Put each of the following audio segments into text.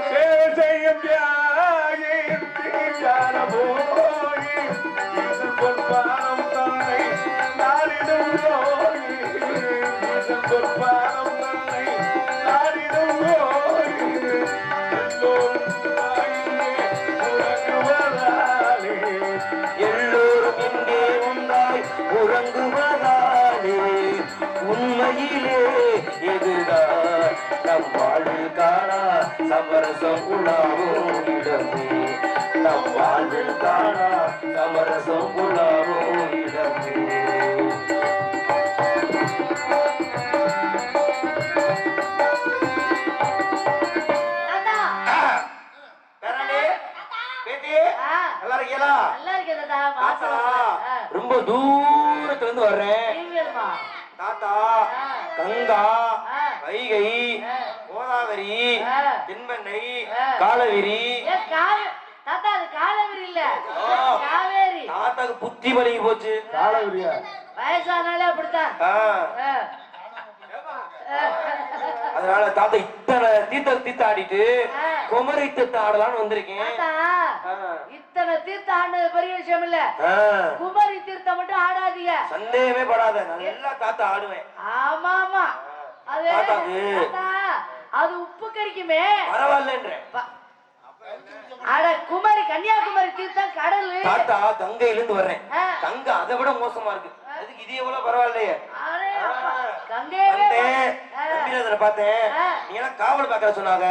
சேவை செய்யும் தியாகியின் தீயான போய் பொற்பானம் தன்னை நாடிடும் யோகி பொற்பானம் தன்னை நாடிடும் யோகி எல்லோரும் இங்கே உண்டாய் உறங்குவதாலே உண்மையிலே இதுதான் நம் வாழ்வில் காணா சமரசம் உலாவும் இடமே நம் வாழ்வில் காணா சமரசம் உலாவும் இடமே ரொம்ப தூரத்துல இருந்து வர்றேன் தாத்தா கங்கா வைகை கோதாவரி தென்பெண்ணை காலவரி தாத்தாக்கு புத்தி பழகி போச்சு காலவரியா வயசானாலே அப்படித்தான் அதனால தாத்தா இத்தனை தீர்த்த ஆடிட்டு குமரி தீர்த்த ஆடலான்னு வந்திருக்கேன் இத்தனை தீர்த்த ஆடுனது பெரிய விஷயம் இல்ல குமரி தீர்த்தம் மட்டும் ஆடாதீங்க சந்தேகமே படாத நான் எல்லா தாத்தா ஆடுவேன் ஆமா ஆமா அது அது உப்பு கறிக்குமே பரவாயில்லன்ற அட குமரி கன்னியாகுமரி தீர்த்தம் கடல் தாத்தா கங்கையில இருந்து வர்றேன் கங்கை அதை விட மோசமா இருக்கு அதுக்கு இது எவ்வளவு பரவாயில்லையே நம்பிராஜரை பார்த்தேன் நீ எல்லாம் காவல் பாக்க சொன்னாங்க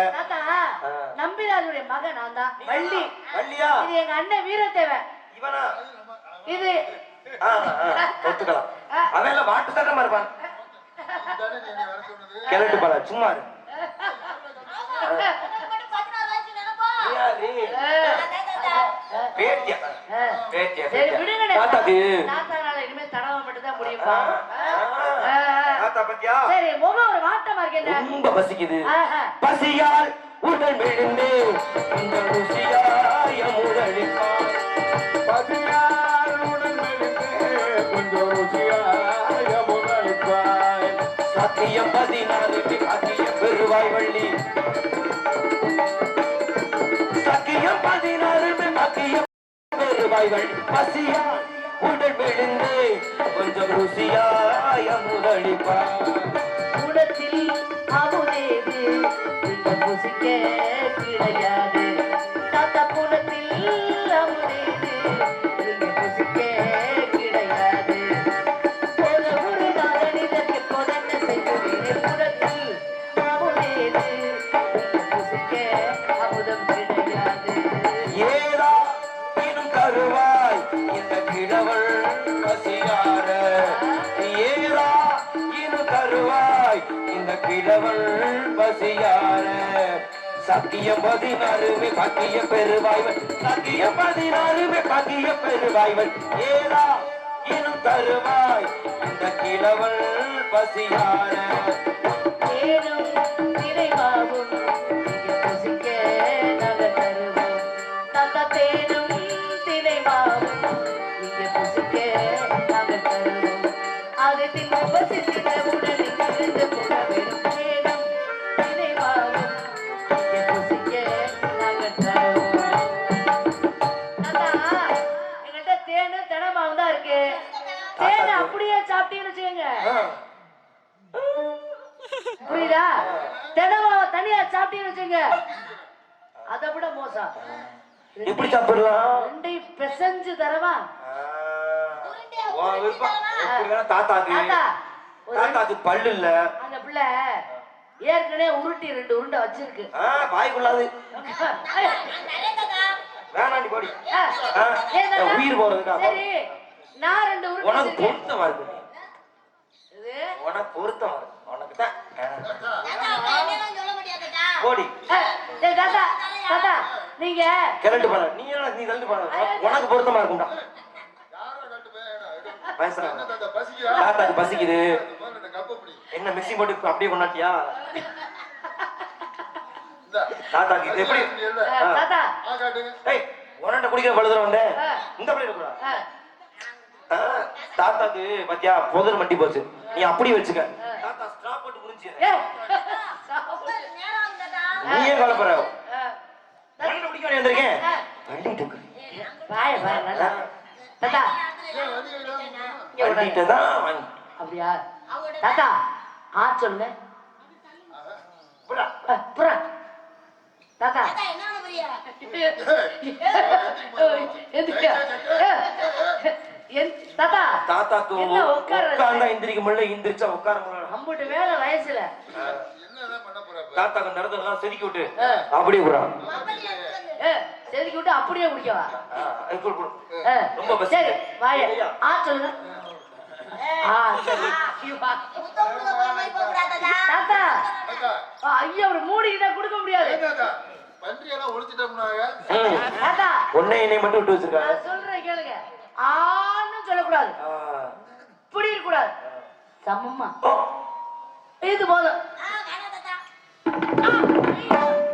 நம்பிராஜுடைய மகன் நான் தான் வள்ளி வள்ளியா இது எங்க அண்ணன் வீரத்தேவன் இவனா இது ஒத்துக்கலாம் அவன் எல்லாம் வாட்டு தட்டமா இருப்பான் கிளட்டு பால சும்மா ரொம்ப பசிக்குது பசியால் உடல் விழுந்து கொஞ்சம் ருசியாய முதலிப்பான் பசியால் உடல் விழுந்து கொஞ்சம் ருசியாய முதலிப்பான் சத்தியம் 14 சத்திய பெருவாய் வள்ளி சத்தியம் 14 சத்திய பெருவாய் வள்ளி பசியால் உடல் விழுந்து கொஞ்சம் ருசியாய முதலிப்பான் உடத்தில் அமுதேது புசிக்க கிடையாது தாத்தா புலத்தில் அமுதேது புசிக்க கிடையாது ஒரு நாளிதற்கு பொதன்ன செய்து உடத்தில் அமுதேது புசிக்க அமுதம் கிடையாது ஏதா இன்னும் கருவாய் இந்த கிழவள் பசியார ஏதா இன்னும் கருவாய் இந்த கிழவள் பசியார சத்தியம் 16 பக்கிய பெருவாய்வன் சத்தியம் 16 பக்கிய பெருவாய்வன் ஏதா இன்னும் கருவாய் இந்த கிழவள் பசியார ஏனும் நிறைவாகும் புசிக்க நாங்கள் தருவோம் தாத்தா தேனும் தினைவாகும் இங்கே புசிக்க நாங்கள் தருவோம் அதை தின்னு பசித்திட உடனே இருந்து போக வேணும் ஏனும் தினைவாகும் இங்கே புசிக்க நாங்கள் தருவோம் தாத்தா எங்கள்கிட்ட தேனும் தினமாவும் தான் இருக்கு தேனை அப்படியே சாப்பிட்டீங்கன்னு வச்சுக்கோங்க புரியுதா தினமாவ தனியா சாப்பிட்டீங்கன்னு வச்சுங்க அதை விட மோசம் எப்படி சாப்பிடலாம் ரெண்டையும் பிசைஞ்சு தரவா தாத்தாக்கு பல்லு இல்ல அந்த பிள்ளை ஏற்கனவே உருட்டி 2 உருண்டை வச்சிருக்கு வாய்க்குள்ளாது வேணாண்டி போடி உயிர் போறதுக்கா சரி நான் 2 உருண்டை உனக்கு பொருத்தமா இருக்கு உனக்கு பொருத்தமா இருக்கு உனக்கு தான் போடி தாத்தா தாத்தா நீங்க கிளட்டு பாரு நீ கழட்டு பாரு உனக்கு பொருத்தமா இருக்கும்டா தாத்தாக்கு பசிக்குது என்ன மிக்ஸி போட்டு அப்படியே கொண்டாட்டியா தாத்தாக்கு இது எப்படி தாத்தா உனண்ட குடிக்கிற பழுதுல வந்தேன் இந்த படி தாத்தாக்கு பாத்தியா பொதர் மட்டி போச்சு நீ அப்படி வச்சுக்க தாத்தா ஸ்டாப் போட்டு முடிஞ்சு நீயே கவலைப்பட தள்ளிட்டு பாய பாய நல்லா தாத்தா இங்க விடாத. தள்ளிட்டு தான் வாங்கி அப்படியா தாத்தா சொல்லுங்க புறா. புறா தாத்தா தாத்தா தாத்தாக்கு என்ன உட்கார்றது? உட்கார்ந்தா எந்திரிக்க முடியல, எந்திரிச்சா உட்கார முடியல. அம்புட்டு வேலை வயசுல தாத்தாக்கு நடந்ததெல்லாம் செதுக்கி விட்டு அப்படியே புறா. செதுக்கி விட்டு அப்படியே குடிக்கவா ரொம்ப பசி. சரி வாய சொல்லுங்க சரி. தாத்தா ஐயா ஒரு மூடிக்கிட்டா கொடுக்க முடியாது தாத்தா. உன்னை என்னை மட்டும் விட்டு வச்சிருக்காங்க. நான் சொல்றேன் கேளுங்க. ஆன்னு சொல்லக்கூடாது, இப்படி இருக்கக்கூடாது, சமமா இது போதும்.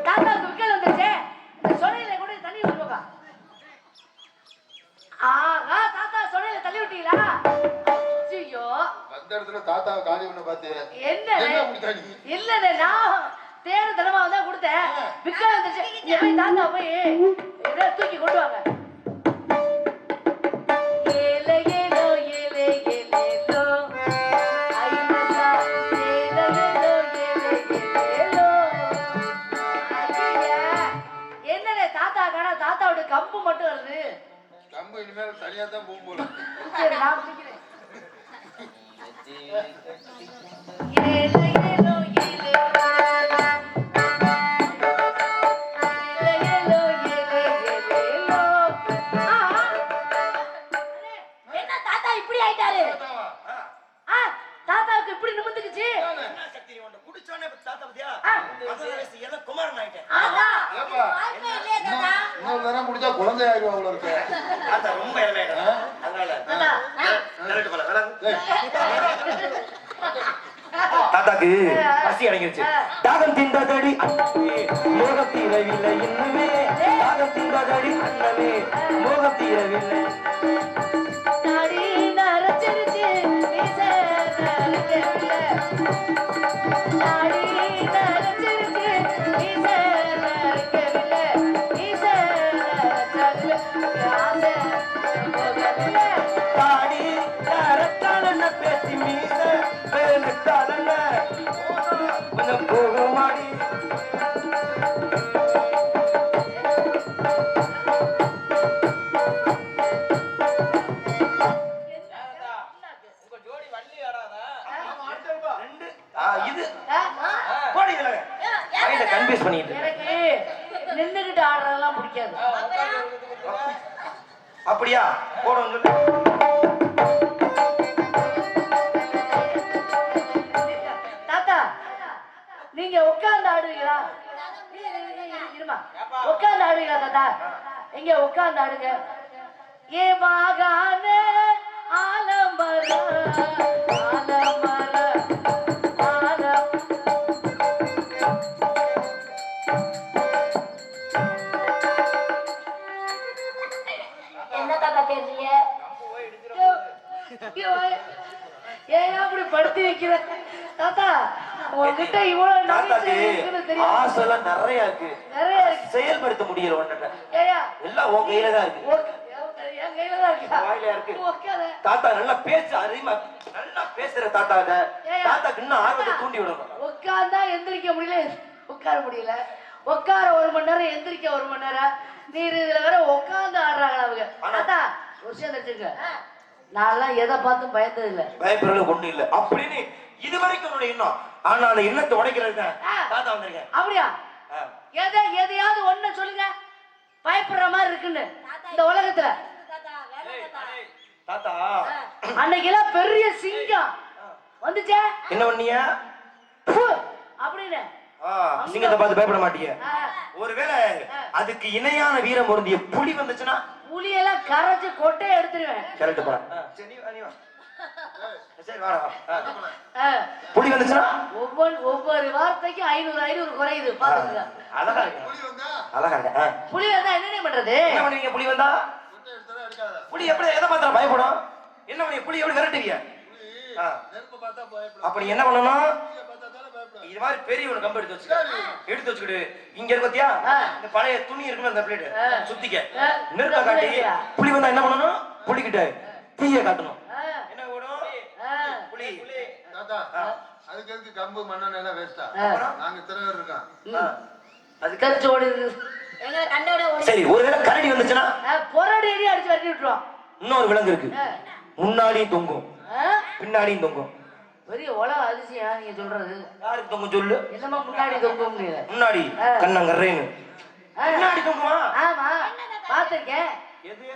தாத்தா துக்கல் வந்துருச்சே, இந்த சொலையில கூட தண்ணி விட்டுருக்கா. ஆஹா தாத்தா சொலையில தள்ளி விட்டீங்களா? ஐயோ அந்த இடத்துல தாத்தா காலி பண்ண பார்த்து என்ன இல்ல நான் தேடு தனமா தான் கொடுத்தேன். விக்கல் வந்துருச்சு. நீ போய் தாத்தா போய் ஏதோ தூக்கி கொண்டு வாங்க. ஏலே ஏலோ ஏலே ஏலேலோ ஐலா ஏலே ஏலோ ஏலே ஏலேலோ. ஐயா என்னடே தாத்தா காணா, தாத்தாவோட கம்பு மட்டும் வருது. கம்பு இனிமேல் தனியா தான் போகும் போல. சரி நான் தூக்கிறேன். ஏலே ஏலோ ஏலே தாத்தாவுக்கு இப்படி நிமிந்துக்குச்சு. இன்னொரு தரம் முடிஞ்சா குழந்தை ஆயிடுவா அவ்வளவு இருக்கு. தாத்தாக்கு பசி அடங்கிருச்சு. தாகம் தின்றதடி அண்ணமே மோகம் தீரவில்லை இன்னுமே. தாகம் தின்றதடி அண்ணமே மோகம் தீரவில்லை. தாடி நரைச்சிருச்சு மீசை நரைக்கவில்லை. தாடி நரைச்சிருச்சு மீசை நரைக்கவில்லை. மீசை நரைச்சாலும் ஆசை போகவில்லை. தாடி நரைச்சாலன்ன பேசி மீச வேலுட்டாலன்ன கொஞ்சம் போகுமாடி. இது போடி இதுல மைண்ட கன்ஃபியூஸ் பண்ணிட்டு. எனக்கு நின்னுகிட்டு ஆடுறதெல்லாம் பிடிக்காது. அப்படியா போடுங்க. தாத்தா நீங்க உட்கார்ந்து ஆடுவீங்களா? இருமா உட்கார்ந்து ஆடுவீங்களா தாத்தா? இங்க உட்கார்ந்து ஆடுங்க. ஏ மாகான ஆலம்பர ஆலம்பர ஆலம். என்ன தாத்தா பேசுறீங்க? ஏன் அப்படி படுத்தி வைக்கிற தாத்தா? உங்ககிட்ட இவ்வளவு தாத்தாக்கு தெரியும். ஆசைலாம் நிறைய இருக்கு, நிறைய இருக்கு. செயல்படுத்த முடியல. ஒண்ணு ஏயா எல்லாம் உன் கையில தான் இருக்கு. என் கையில தான் இருக்கா? வாயில இருக்கு. உட்காரு. தாத்தா நல்லா பேச அறிமா, நல்லா பேசுற தாத்தாங்க. தாத்தாக்கு இன்னும் ஆர்வத்தை தூண்டி விடணும். உட்கார்ந்தா எந்திரிக்க முடியல, உட்கார முடியல. உட்கார 1 மணி நேரம், எந்திரிக்க 1 மணி நேரம். நீர் இதுல வேற உட்கார்ந்து ஆடுறாங்களா அவங்க? தாத்தா ஒரு விஷயம் தெரிஞ்சுக்க, நான்லாம் எதை பார்த்தும் பயந்தது இல்ல, பயப்படுறது ஒண்ணு இல்ல அப்படின்னு இது வரைக்கும் உன்னுடைய எண்ணம். ஆனா அந்த எண்ணத்தை உடைக்கிறது தான் தாத்தா வந்திருக்கேன். அப்படியா? எதையாவது ஒண்ணு சொல்லுங்க பயப்படுற மாதிரி இருக்குன்னு இந்த உலகத்துல. தாத்தா அன்னைக்கெல்லாம் பெரிய சிங்கம் வந்துச்சே, என்ன பண்ணியா அப்படின்னு சிங்கத்தை பார்த்து பயப்பட மாட்டீங்க. ஒருவேளை அதுக்கு இணையான வீரம் பொருந்திய புலி வந்துச்சுன்னா? புலியெல்லாம் கரைச்சு கொட்டையை எடுத்துருவேன். கரெக்ட் போல. புலி வந்துச்சுன்னா ஒவ்வொரு வார்த்தைக்கும் 500 குறையுது. பாத்துங்க அழகா இருக்கு, அழகா இருக்கு. புலி வந்தா என்ன பண்றது? என்ன பண்ணுவீங்க? புலி வந்தா புலி எப்படி எதை பார்த்தா பயப்படும்? என்ன பண்ணி புலி எப்படி விரட்டுவீங்க? அப்படி என்ன பண்ணணும்? இது மாதிரி பெரிய ஒரு கம்பு எடுத்து வச்சுக்கிட்டு இங்க இருக்கு பாத்தியா இந்த பழைய துணி இருக்குல்ல அந்த பிளேட் சுத்திக்க நெருப்ப காட்டி புளி வந்தா என்ன பண்ணணும் புளிக்கிட்ட தீய காட்டணும் என்ன ஓடும் புளி தாத்தா அதுக்கு எதுக்கு கம்பு மண்ணெண்ணெய் எல்லாம் வேஸ்டா நாங்க இத்தனை பேர் இருக்கோம் அது கரிச்சு ஓடுது சரி ஒருவேளை கரடி வந்துச்சுன்னா பொறடி அடிச்சு வரட்டி விட்டுருவோம் இன்னொரு விலங்கு இருக்கு முன்னாடியும் தொங்கும் பின்னாடியும் தொங்கும் பெரிய உலக அதிசயா நீங்க சொல்றது யாருக்கு தொங்கும் சொல்லு என்னமா முன்னாடி தொங்கும் முன்னாடி கண்ணங்கர்றேன்னு முன்னாடி தொங்குமா ஆமா பாத்திருக்கேன் எது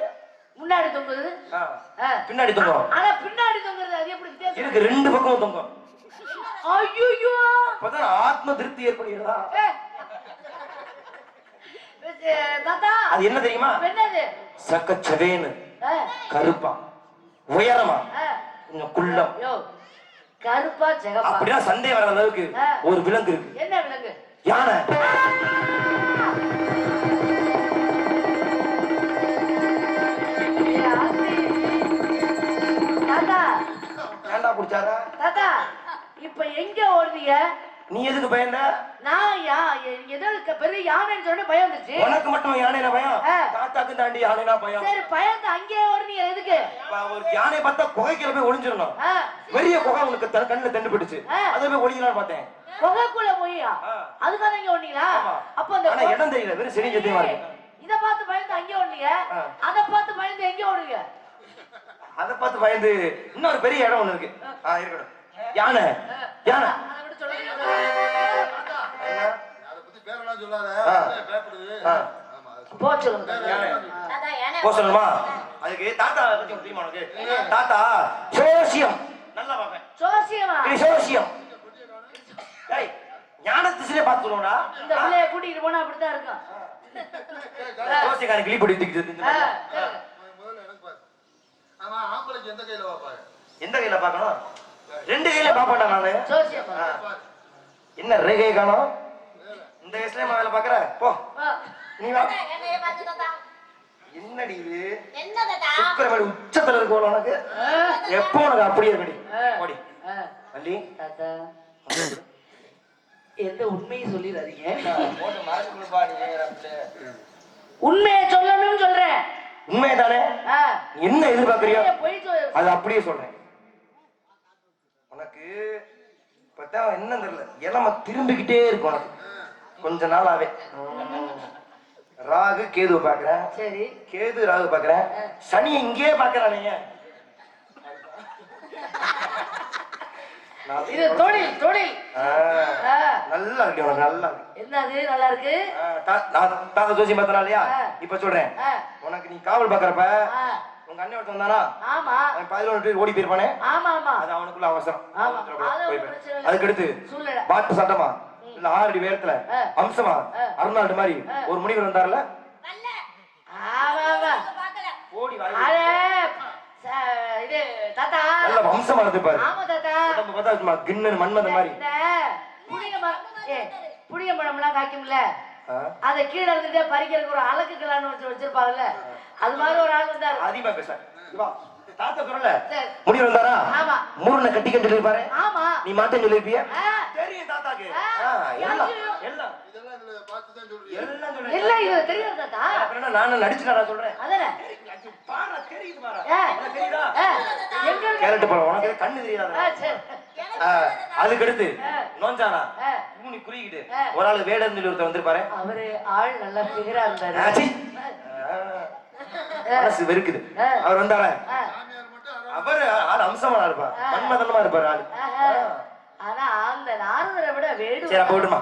முன்னாடி தொங்குது பின்னாடி தொங்கும் ஆனா பின்னாடி தொங்குறது அது எப்படி வித்தியாசம் இருக்கு ரெண்டு பக்கமும் தொங்கும் ஐயோ அப்பதான் ஆத்ம திருப்தி ஏற்படுகிறதா தாத்தா அது என்ன தெரியுமா என்னது சக்கச்சவேன்னு கருப்பா உயரமா கொஞ்சம் குள்ளம் கருப்பா சிகப்பா அப்படியா சந்தேகம் வர அளவுக்கு ஒரு விலங்கு இருக்கு என்ன விலங்கு யானை தாத்தா ஏண்டா குடிச்சாரா தாத்தா இப்ப எங்க ஓடுறீங்க நீ எதுக்கு பயந்த நான் ஏதோ பெரிய யானைன்னு சொன்ன பயம் வந்துச்சு உனக்கு மட்டும் யானைனா பயம் தாத்தாக்கு தாண்டி யானைனா பயம் சரி பயந்து அங்கேயே ஓடுறீங்க எதுக்கு ஒரு யானை பார்த்தா குகைக்குள்ள போய் ஒளிஞ்சிடணும் பெரிய குகை உனக்கு கண்ணுல தண்டுபிடிச்சு அதை போய் ஒளிஞ்சலான்னு பார்த்தேன் குகைக்குள்ள போய்யா அதுக்காக இங்க ஓடுனீங்களா அப்ப அந்த இடம் தெரியல வெறும் செடி சத்தியமா இருக்கு இத பார்த்து பயந்து அங்கே ஓடுறீங்க அத பார்த்து பயந்து எங்க ஓடுங்க அத பார்த்து பயந்து இன்னொரு பெரிய இடம் ஒண்ணு இருக்கு இருக்கட்டும் யானை யானை அதை பத்தி பேரெல்லாம் சொல்லாத பயப்படுது சொல்லணுமா அதுக்கு தாத்தா பத்தி தெரியுமா உனக்கு தாத்தா சோசியம் நல்லா பாப்பேன் சோசியம் ஞான திசையிலே பார்த்து சொல்லுவோம்டா இந்த பிள்ளைய கூட்டிட்டு போனா அப்படித்தான் இருக்கும் சோசியக்காரன் கிளி போட்டு முதல்ல எனக்கு பாரு ஆமா ஆம்பளைக்கு எந்த கையில பாப்பாங்க எந்த கையில பாக்கணும் ரெண்டு கையில பாப்பாண்டா நானு சோசியம் என்ன ரேகை காணும் இந்த வயசுல வேலை பாக்குற போ நீ வா என்னடி இது சுக்கரவடி உச்சத்துல இருக்கு உனக்கு எப்போ உனக்கு அப்படியே இருக்கடி ஓடி வள்ளி தாத்தா எந்த உண்மையை சொல்லிடாதீங்க உண்மையை சொல்லணும்னு சொல்றேன் உண்மையை தானே என்ன எதிர்பார்க்கறியோ அது அப்படியே சொல்றேன் உனக்கு இப்பதான் என்ன தெரியல இளம திரும்பிக்கிட்டே இருக்கும் உனக்கு கொஞ்ச நாளாவே ராகு கேது பாக்குறேன் சரி கேது ராகு பாக்குறேன் சனி இங்கே பாக்குறானே இது தொழில் நல்லா இருக்கு உனக்கு நல்லா இருக்கு என்னது நல்லா இருக்கு தாத்தா ஜோசி பார்த்தனா இல்லையா இப்ப சொல்றேன் உனக்கு நீ காவல் பாக்குறப்ப உங்க அண்ணன் ஒருத்தன் வந்தானா ஆமா 11 ஓடி போயிருப்பானே ஆமா ஆமா அது அவனுக்குள்ள அவசரம் அது அதுக்கு அடுத்து பாட்டு சட்டமா இல்ல 6 அடி உயரத்துல அம்சமா அருணாடு மாதிரி ஒரு முனிவர் வந்தார்ல ஓடி இது தாத்தா நல்ல வம்சமா இருந்து பாரு ஆமா தாத்தா உடம்பு பார்த்தா சும்மா கிண்ணன் மன்மத மாதிரி புளிய மரம்லாம் காய்க்கும்ல அத கீழே இருந்துட்டே பறிக்கிறதுக்கு ஒரு அலக்கு கிளான்னு வச்சிருப்பாங்கல்ல அது மாதிரி ஒரு ஆள் வந்தாரு அதிகமா பேச தாத்தா சொல்லல முனிவர் வந்தாரா ஆமா முருகனை கட்டி கட்டி இருப்பாரு ஆமா நீ மாட்டேன்னு சொல்லிருப்பிய தெரியும் தாத்தாக்கு எல்லாம் எல்லாம் இல்ல இது தெரியாது தாத்தா நானும் நடிச்சுடா சொல்றேன் அதானே பாரு தெரியுது பாரு தெரியுதா கேரட் பழம் உனக்கு கண்ணு தெரியாதா அதுக்கு அடுத்து நோஞ்சானா மூணி குறுகிட்டு ஒரு ஆளு வேடன்னு சொல்லி ஒருத்தர் வந்திருப்பாரு அவரு ஆள் நல்லா பிகரா இருந்தாரு மனசு வெறுக்குது அவர் வந்தாரா அவரு ஆள் அம்சமா இருப்பார் மன்மதனமா இருப்பாரு ஆளு ஆனா அந்த நாரதரை விட வேடு சரி அப்ப விடுமா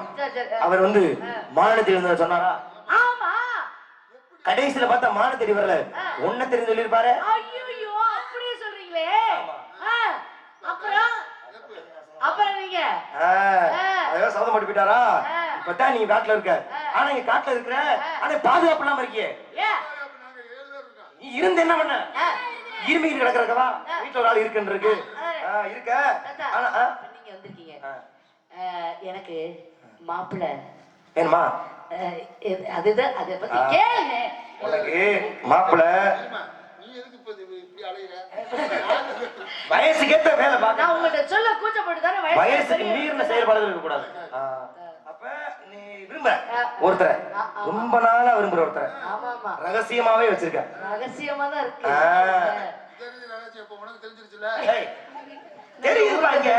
அவர் வந்து மாநிலத்தில் இருந்தவர் சொன்னாரா ஆமா கடைசியில பார்த்தா மாநிலத்தேடி வரல ஒன்ன தெரிஞ்சு சொல்லிருப்பாரு ஐயோ அப்படியே சொல்றீங்களே அப்புறம் நீங்க அதாவது சபதம் போட்டு போயிட்டாரா இப்பதான் நீங்க காட்டுல இருக்க ஆனா நீங்க காட்டுல இருக்கிற ஆனா பாதுகாப்பு இல்லாம இருக்கியே நீ இருந்து என்ன பண்ண இருமிக்கிட்டு கிடக்குறக்கவா வீட்டுல ஒரு ஆள் இருக்குன்னு இருக்கு இருக்க நீங்க வந்திருக்கீங்க எனக்கு மாப்பிள்ள வேணுமா அதுதான் அதை பத்தி கேளுங்க உனக்கு மாப்பிள்ள நீ எதுக்கு இப்படி அலையிற வயசுக்கேத்த வேலை நான் பார்க்க உங்கள்கிட்ட சொல்ல கூச்சப்பட்டு தானே வயசுக்கு மீறின செயல்பாடுகள் இருக்க கூடாது. அப்ப நீ விரும்புற ஒருத்தரை ரொம்ப நாளா விரும்புற ஒருத்தரை ஆமா ஆமா ரகசியமாவே வச்சிருக்க. ரகசியமா தான் இருக்கு. தெரிஞ்சு ரகசியம் இப்ப உனக்கு தெரிஞ்சிருச்சுல. தெரியுதுங்க.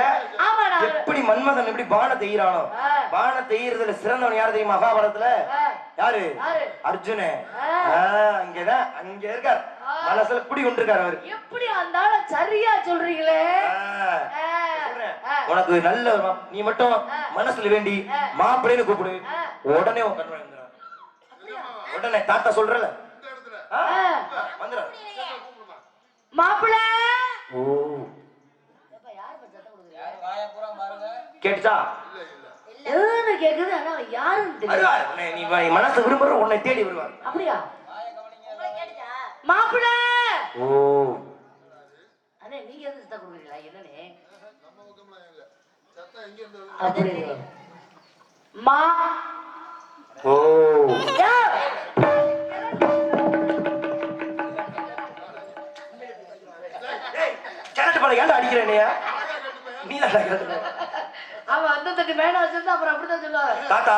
ஆமா நான் எப்படி மன்மதன் எப்படி பானத்தை ஈரானோ பானத்தை ஈரதுல சிறந்தவன் யாரு தெரியுமா? மகாபாரதத்துல யாரு? யாரு? அர்ஜுனு. அங்கதான் அங்க இருக்கார், மனசுல குடி கொண்டிருக்காரு அவரு. எப்படி அந்த ஆள சரியா சொல்றீங்களே. உனக்கு நல்ல நீ மட்டும் மனசுல வேண்டி மாப்பிள்ளைன்னு கூப்பிடு, உடனே உன் கணவன் வந்துடும். உடனே தாத்தா சொல்றல இந்த இடத்துல வந்துடும். மாப்பிள்ள ஓ கேட்டுச்சா? கேக்குது. ஆனா யாருன்னு தெரியல. வருவார். நீ மனசு விரும்புற உன்னை தேடி வருவார். அப்படியா? மாப்பிள்ள. ஓ அண்ணே நீங்க எது சத்தம் கொடுக்குறீங்களா? என்னனே நம்ம பக்கம்லாம் இல்ல. சத்தம் எங்க இருந்து வருது? அப்படி மா ஓ கிணட்டு பாட ஏன்டா அடிக்கிறேன் நீ தான். அவன் அந்த தட்டு மேல வச்சிருந்தா அப்புறம் அப்படிதான் சொல்லுவாங்க. தாத்தா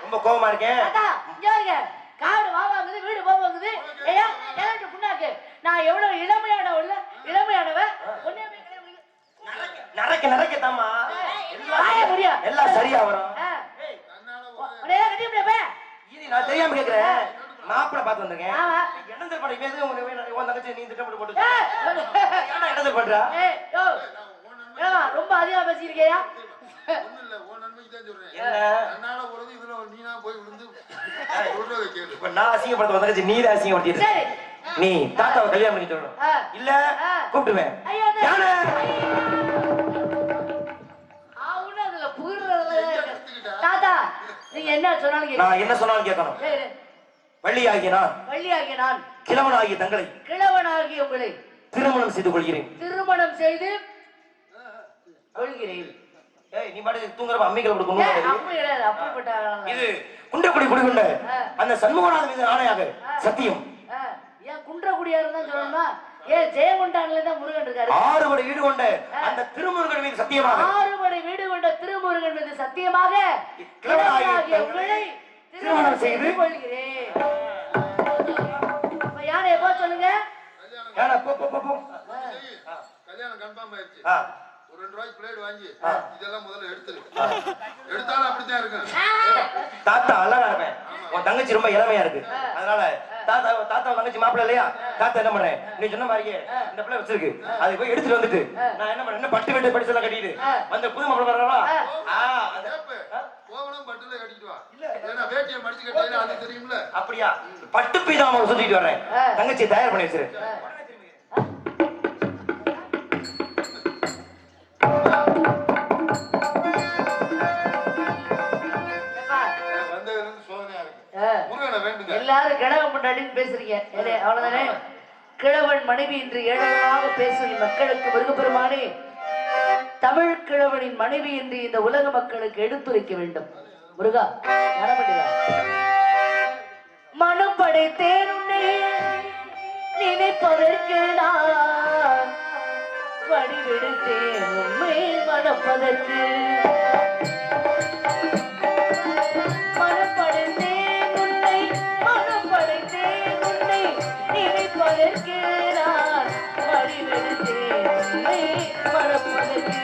ரொம்ப கோவமா இருக்கேன். தாத்தா இங்க வாங்க. காடு வாங்குது, வீடு போகுது. ஏயா எனக்கு புண்ணாக்கு. நான் எவ்வளவு இளமையானவ ஒண்ணேமே கிடையாது. நரைக்க நரைக்க தாமா வாய முடியா எல்லாம் சரியா வரும். அடே கட்டி அப்படியே. இது நான் தெரியாம கேக்குறேன். மாப்பிளை பார்த்து வந்திருக்கேன். ஆமா. இடந்தல் படம் எது உன் தங்கச்சி நீ திட்டம் போட்டு ஏன்னா இடந்தல் பண்றா? ஏய் யோ ஏமா ரொம்ப அதிகமா பேசியிருக்கேயா? ஒண்ணும் இல்ல, உன் நன்மைக்கு தான் சொல்றேன். என்ன என்னால போறது இதுல நீனா போய் விழுந்து சொல்றதை கேளு. இப்ப நான் அசிங்கப்படுத்த வந்தாச்சு, நீ தான் அசிங்கப்படுத்திடு. சரி நீ தாத்தாவை கல்யாணம் பண்ணி சொல்லணும். இல்ல கூப்பிடுவேன். ஐயா யானை ஆவுன அதுல புகுறதுல தாத்தா நீங்க என்ன சொன்னாலும் கேட்க. நான் என்ன சொன்னாலும் கேட்கணும். சரி வள்ளியாகிய நான் வள்ளியாகிய நான் கிழவனாகிய தங்களை கிழவனாகிய உங்களை திருமணம் செய்து கொள்கிறேன். திருமணம் செய்து கொள்கிறேன். ஏய் நீ பாட்டு தூங்குறப்ப அம்மிகள் கொடுக்கணும். அப்படி கிடையாது. அப்படிப்பட்ட இது குண்டக்குடி குடிகொண்ட அந்த சண்முகநாதன் மீது ஆணையாக சத்தியம். ஏன் குன்றக்குடியாரு தான் சொல்லணுமா? ஏன் ஜெயங்கொண்டான்ல தான் முருகன் இருக்காரு. 6 படை வீடு கொண்ட அந்த திருமுருகன் மீது சத்தியமாக 6 படை வீடு கொண்ட திருமுருகன் மீது சத்தியமாக கிழவனாகிய உங்களை திருமணம் செய்து கொள்கிறேன். யாரை எப்போ சொல்லுங்க? கல்யாணம் கன்ஃபார்ம் ஆயிடுச்சு. ஆ ஒரு 2 ரூபாய்க்கு பிளேட் வாங்கி இதெல்லாம் முதல்ல எடுத்துரு. எடுத்தாலும் அப்படித்தான் இருக்கும். தாத்தா அழகா இருப்பேன். உன் தங்கச்சி ரொம்ப இளமையா இருக்கு. அதனால தாத்தா தங்கச்சி மாப்பிள்ள இல்லையா? தாத்தா என்ன பண்றேன், நீ சொன்ன மாதிரியே இந்த பிள்ளை வச்சிருக்கு, அதை போய் எடுத்துட்டு வந்துட்டு நான் என்ன பண்றேன், பட்டு வெட்டு படிச்செல்லாம் கட்டிட்டு வந்த புது மாப்பிள்ள வர்றாங்களா கோவணம் பட்டுல கட்டிட்டு வா. ஏன்னா வேட்டியை மடிச்சு கட்டினா அது தெரியும்ல. அப்படியா? பட்டு பீதாம சொல்லிட்டு வர்றேன். தங்கச்சி தயார் பண்ணி வச்சிரு. எல்லாரும் கிழவன் முன்னாடின்னு பேசுறீங்க. அவ்வளவுதானே? கிழவன் மனைவி என்று ஏழமாக பேசும் மக்களுக்கு முருகப்பெருமானே தமிழ் கிழவனின் மனைவி என்று இந்த உலக மக்களுக்கு எடுத்துரைக்க வேண்டும். முருகா மனப்படிதா மனம் படைத்தேன் உன்னை நினைப்பதற்கு நான் வடிவெடுத்தேன் உண்மை மணப்பதற்கு. நினைப்பதற்கு நான் வடிவெடுத்தேன் உன்னை மணப்பதற்கு.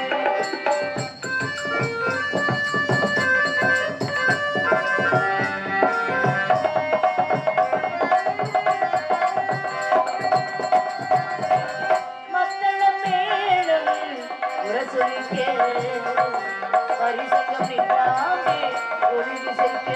மத்தளம் மேளம் உரசொலிக்க பரிசங்கம் நின்றாமே ஒளி திசைக்க.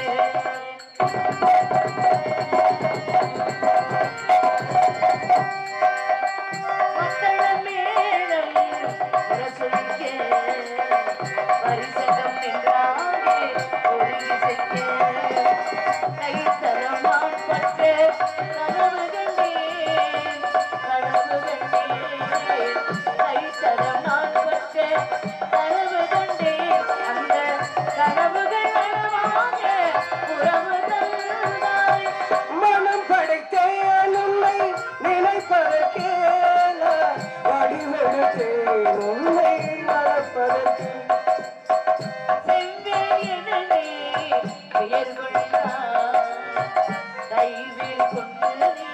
பெயர் கொள்ளாய் கைவேல் கொண்டு நீ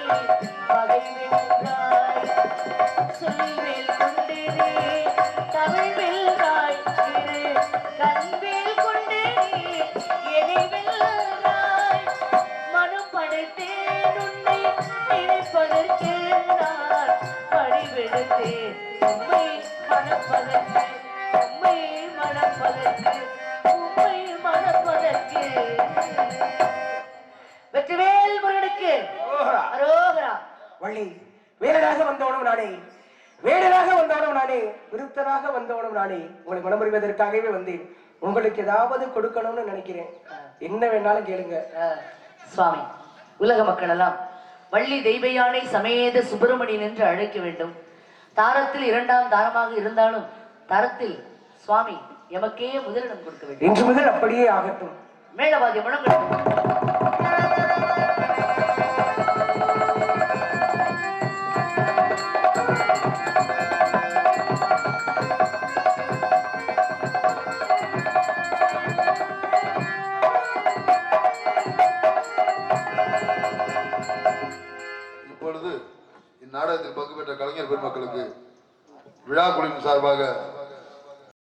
பகை வென்றாய் சொல்வேல் கொண்டு நீ தமிழ் வெல்றாய் இரு கண்வேல் கொண்டு நீ என்னை வெல்றாய் மனம் படைத்தேன் உன்னை நினைப்பதற்கு நான் படிவெடுத்தேன் உம்மை மணப்பதற்கு உம்மை மணப்பதற்கு உம்மை மணப்பதற்கு வெற்றிவேல் முருகனுக்கு அரோகரா. வள்ளி வேடனாக வந்தவனும் நானே, வேடனாக வந்தவனும் நானே, விருத்தனாக வந்தவனும் நானே. உங்களை மனமுறிவதற்காகவே வந்தேன். உங்களுக்கு ஏதாவது கொடுக்கணும்னு நினைக்கிறேன். என்ன வேணாலும் கேளுங்க. சுவாமி, உலக மக்கள் எல்லாம் வள்ளி தெய்வ யானை சமேத சுப்பிரமணியன் என்று அழைக்க வேண்டும். தாரத்தில் இரண்டாம் தாரமாக இருந்தாலும் தரத்தில் சுவாமி எமக்கே முதலிடம் கொடுக்க வேண்டும். இன்று முதல் அப்படியே ஆகட்டும். மேலவாதிய முழங்கட்டும். இப்பொழுது இந்நாடகத்தில் பங்கு பெற்ற கலைஞர் பெருமக்களுக்கு விழா குழுவின் சார்பாக